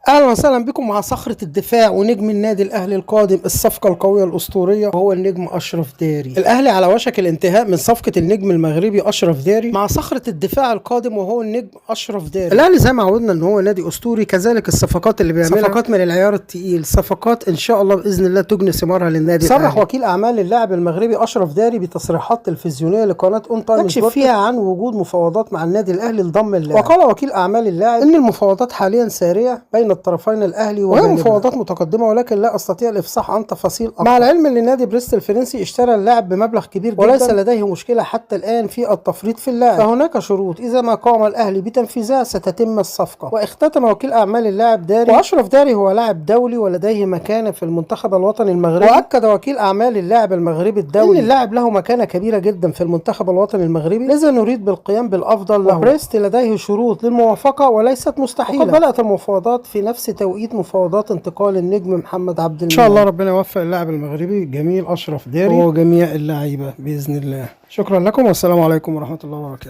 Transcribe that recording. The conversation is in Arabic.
اهلا وسهلا بكم مع صخرة الدفاع ونجم النادي الاهلي القادم، الصفقة القوية الاسطورية وهو النجم اشرف داري. الاهلي على وشك الانتهاء من صفقة النجم المغربي اشرف داري مع صخرة الدفاع القادم وهو النجم اشرف داري. الاهلي زي ما عودنا ان هو نادي اسطوري، كذلك الصفقات اللي بيعملها صفقات من العيار التقيل، صفقات ان شاء الله باذن الله تجني ثمارها للنادي الاهلي. صرح وكيل اعمال اللاعب المغربي اشرف داري بتصريحات تلفزيونية لقناة اون تايم تكشف فيها عن وجود مفاوضات مع النادي الاهلي لضم اللاعب. وقال وكيل اعمال اللاعب ان المفاوضات حاليا سارية بين الطرفين الاهلي وهي مفاوضات متقدمه، ولكن لا استطيع الافصاح عن تفاصيل اكثر. مع العلم ان نادي بريست الفرنسي اشترى اللاعب بمبلغ كبير جدا وليس لديه مشكله حتى الان في التفريط في اللاعب، فهناك شروط اذا ما قام الاهلي بتنفيذها ستتم الصفقه. واختتم وكيل اعمال اللاعب داري واشرف داري هو لاعب دولي ولديه مكانه في المنتخب الوطني المغربي. واكد وكيل اعمال اللاعب المغربي الدولي ان اللاعب له مكانه كبيره جدا في المنتخب الوطني المغربي، لذا نريد بالقيام بالافضل له. بريست لديه شروط للموافقه وليست مستحيله، وقد بدات المفاوضات في نفس توقيت مفاوضات انتقال النجم محمد عبد المنعم. ان شاء الله ربنا يوفق اللاعب المغربي الجميل اشرف داري وجميع اللاعيبه باذن الله. شكرا لكم والسلام عليكم ورحمه الله وبركاته.